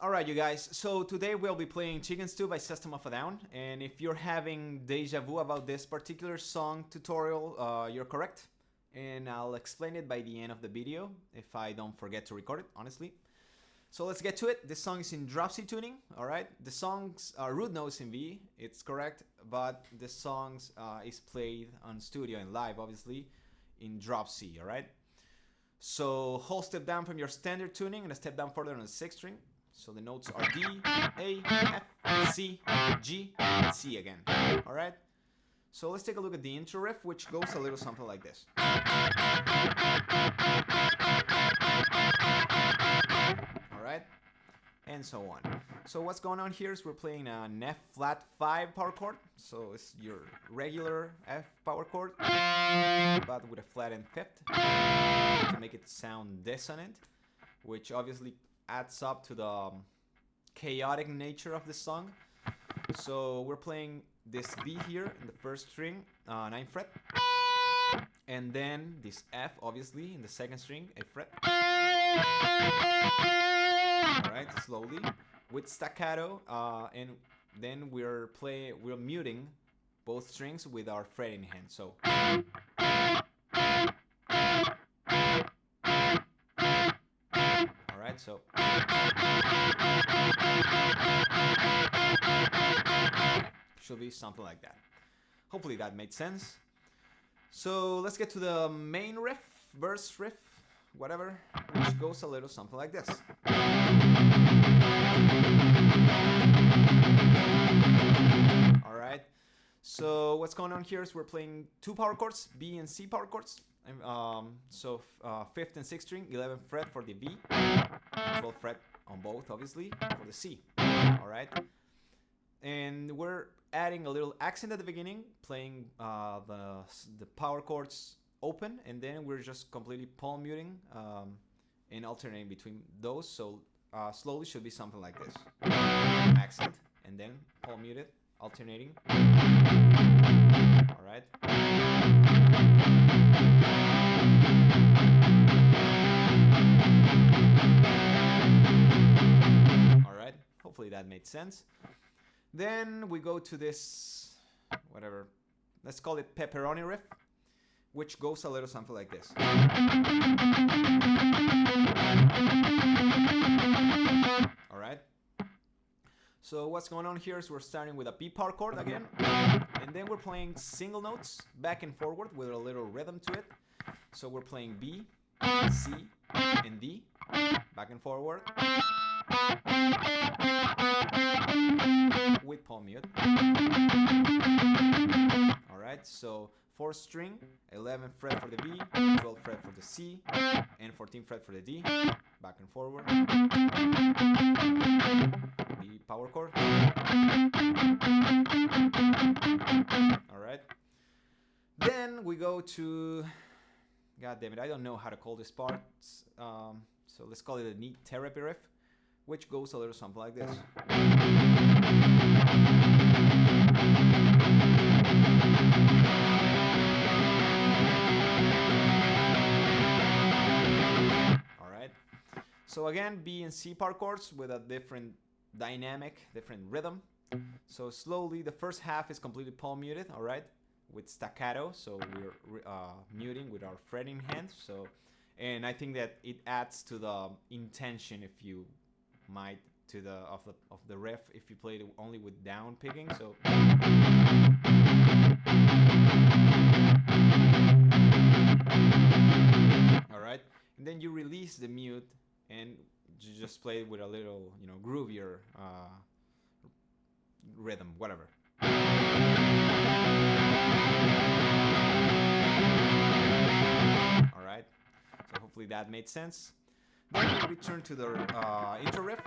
Alright, you guys, so today we'll be playing Chic N Stu by System of a Down, and if you're having deja vu about this particular song tutorial, you're correct, and I'll explain it by the end of the video, if I don't forget to record it, honestly. So let's get to it. This song is in drop C tuning, alright? The song's root notes in V, it's correct, but the song is played on studio and live, obviously, in drop C, alright? So whole step down from your standard tuning and a step down further on the 6th string. So the notes are D, A, F, C, G, and C again. Alright? So let's take a look at the intro riff, which goes a little something like this. Alright? And so on. So what's going on here is we're playing an F flat 5 power chord. So it's your regular F power chord, but with a flattened fifth to make it sound dissonant, which obviously adds up to the chaotic nature of the song. So we're playing this B here in the first string, 9th fret, and then this F obviously in the 2nd string, 8th fret. Alright, slowly with staccato, and then we're muting both strings with our fretting hand. So alright, so should be something like that. Hopefully that made sense. So let's get to the main riff, verse riff, whatever, which goes a little something like this. Alright, so what's going on here is we're playing 2 power chords, B and C power chords. So 5th and 6th string, 11th fret for the B, 12th fret on both, obviously, for the C. Alright, and we're adding a little accent at the beginning, playing the power chords open, and then we're just completely palm muting and alternating between those. So slowly should be something like this. Accent, and then palm muted, alternating. Alright. Alright, hopefully that made sense. Then we go to this, whatever, let's call it Pepperoni riff, which goes a little something like this. Alright. So what's going on here is we're starting with a B power chord again, and then we're playing single notes back and forward with a little rhythm to it. So we're playing B, C, and D, back and forward, with palm mute. Alright, so 4th string, 11th fret for the B, 12th fret for the C, and 14th fret for the D, back and forward. B power chord. Alright. Then we go to, god damn it, I don't know how to call this part. So let's call it a neat therapy riff, which goes a little something like this. Alright, so again, B and C power chords with a different dynamic, different rhythm. So slowly, the first half is completely palm muted, alright, with staccato, so we're muting with our fretting hand. So, and I think that it adds to the intention, if you might, to the of the riff if you played it only with down picking. So alright, and then you release the mute and you just play it with a little, you know, groovier rhythm, whatever. Alright, so hopefully that made sense. Then we return to the intro riff.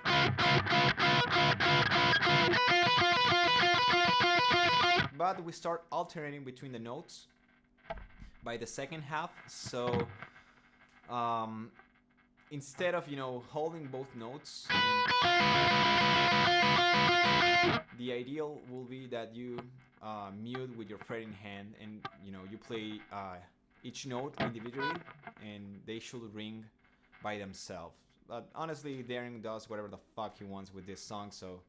But we start alternating between the notes by the second half. So instead of, you know, holding both notes, the ideal will be that you mute with your fretting hand, and, you know, you play each note individually, and they should ring by themselves. But honestly, Darren does whatever the fuck he wants with this song, so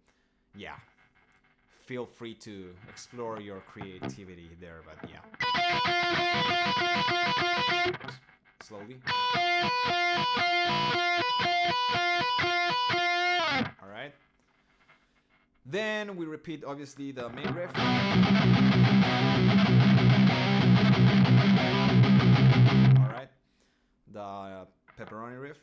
yeah. Feel free to explore your creativity there, but yeah. Slowly. Alright. Then we repeat, obviously, the main riff. Alright. The Pepperoni riff.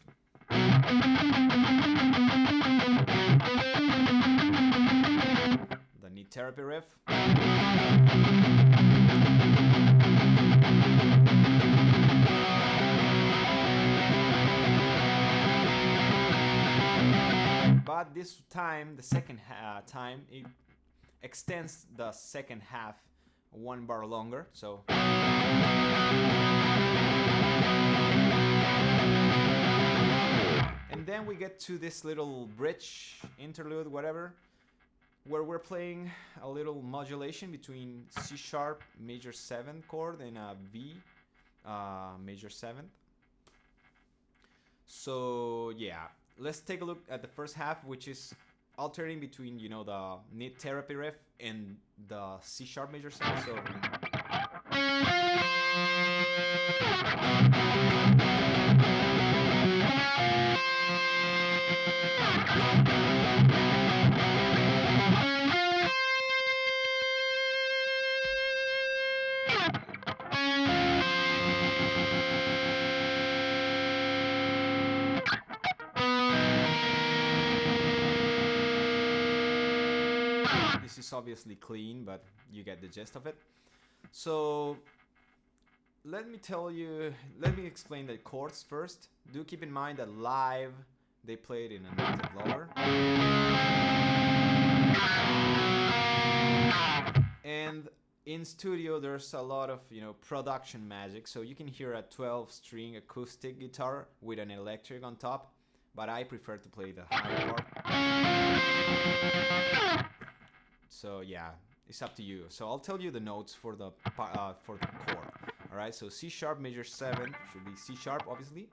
The Need Therapy riff. But this time, the second time, it extends the second half one bar longer, so. And then we get to this little bridge, interlude, whatever, where we're playing a little modulation between C sharp major 7th chord and a B major 7th. So yeah, let's take a look at the first half, which is alternating between, you know, the Need Therapy riff and the C sharp major 7th. So this is obviously clean, but you get the gist of it. So let me explain the chords first. Do keep in mind that live they play it in an octave lower. And in studio there's a lot of, you know, production magic, so you can hear a 12-string acoustic guitar with an electric on top, but I prefer to play the higher part. So yeah, it's up to you. So I'll tell you the notes for the chord. All right, so C sharp major 7 should be C sharp, obviously,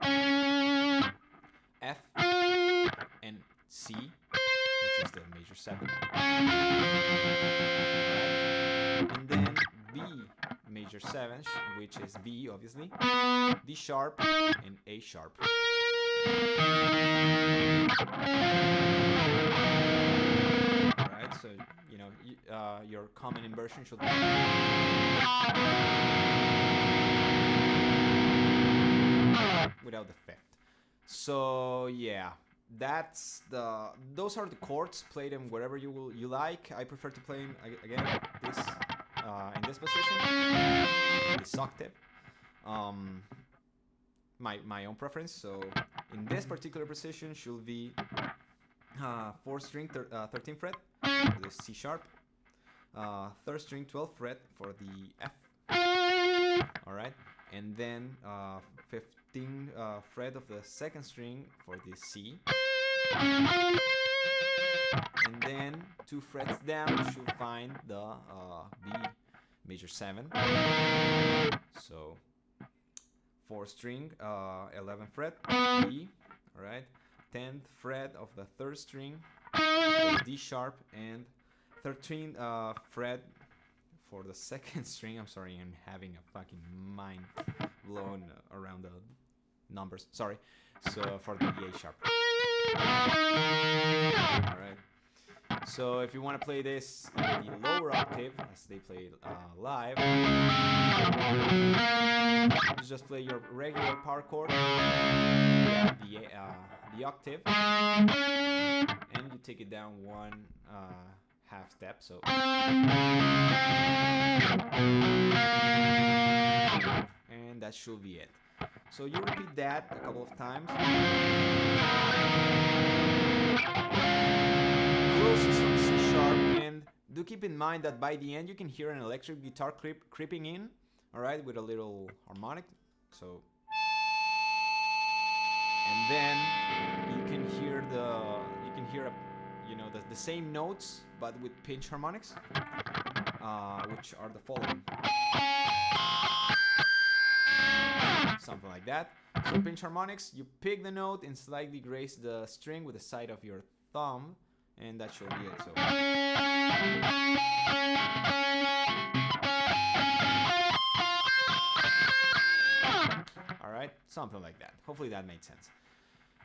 F and C, which is the major 7, and then B major 7, which is B, obviously, D sharp and A sharp. Alright, so you know, your common inversion should be without the fifth. So yeah, those are the chords. Play them wherever you like. I prefer to play again this in this position, this octave. My own preference. So in this particular position should be 4th string 13th fret for the C sharp, 3rd string 12th fret for the F. All right, and then 15th fret of the 2nd string for the C, and then 2 frets down you should find the B major 7. So 4th string 11th fret B. All right, 10th fret of the 3rd string D sharp, and 13th fret for the 2nd string. I'm sorry, I'm having a fucking mind blown around the numbers. Sorry. So for the A sharp. All right. So if you want to play this in the lower octave, as they play live, you just play your regular power chord, the octave, and you take it down 1 half step. So, and that should be it. So you repeat that a couple of times. Closes on C sharp, and do keep in mind that by the end you can hear an electric guitar creeping in, all right, with a little harmonic. So, and then you can hear the same notes but with pinch harmonics, which are the following. Something like that. So pinch harmonics, you pick the note and slightly graze the string with the side of your thumb, and that should be it. So. Alright, something like that. Hopefully that made sense.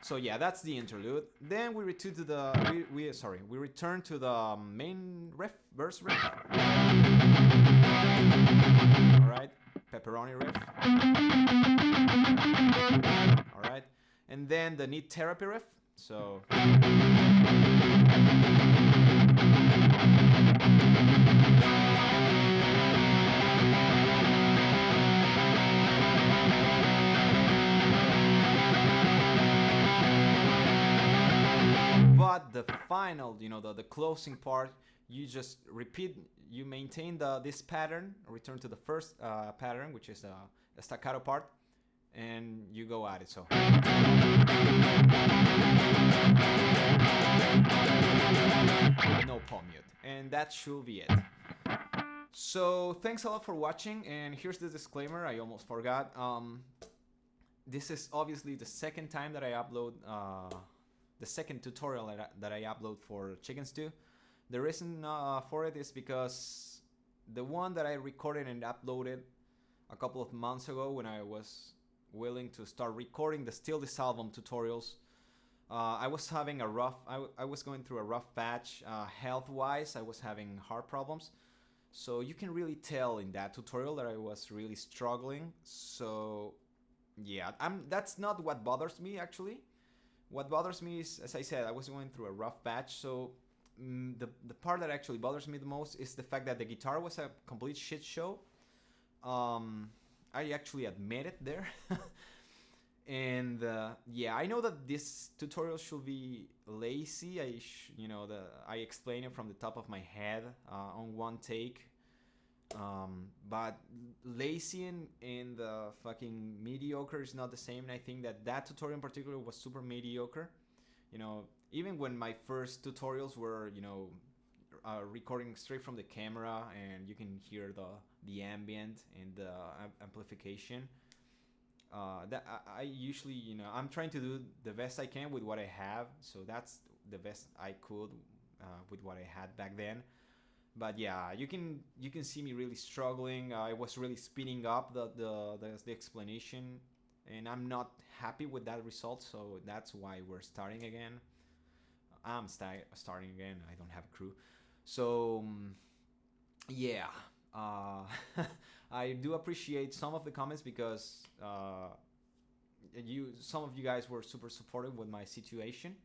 So yeah, that's the interlude. Then we return to the we return to the main riff, verse riff. Alright, Pepperoni riff. Alright, and then the need therapy riff. So but the final, the closing part, you just repeat, you maintain this pattern, return to the first pattern, which is the staccato part, and you go at it. So no palm mute, and that should be it. So thanks a lot for watching, and here's the disclaimer, I almost forgot. This is obviously the second time that I upload the second tutorial that I upload for Chic N Stu. The reason for it is because the one that I recorded and uploaded a couple of months ago, when I was willing to start recording the Steal This Album tutorials, I was having I was going through a rough patch health-wise. I was having heart problems. So you can really tell in that tutorial that I was really struggling. So yeah, that's not what bothers me actually. What bothers me is, as I said, I was going through a rough patch. So the part that actually bothers me the most is the fact that the guitar was a complete shit show. I actually admit it there. And yeah, I know that this tutorial should be lazy. I explain it from the top of my head on one take. But lazy and the fucking mediocre is not the same. And I think that tutorial in particular was super mediocre. Even when my first tutorials were, recording straight from the camera, and you can hear the ambient and the amplification. That I usually, I'm trying to do the best I can with what I have. So that's the best I could with what I had back then. But yeah, you can see me really struggling. I was really speeding up the explanation, and I'm not happy with that result. So that's why we're starting again. I'm starting again. I don't have a crew. So yeah, I do appreciate some of the comments because some of you guys were super supportive with my situation.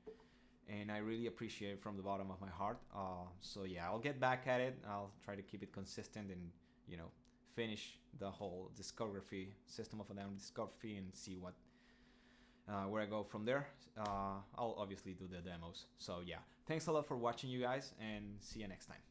And I really appreciate it from the bottom of my heart. So yeah, I'll get back at it. I'll try to keep it consistent and, finish the whole discography, System of a Down discography, and see where I go from there. I'll obviously do the demos. So yeah, thanks a lot for watching, you guys, and see you next time.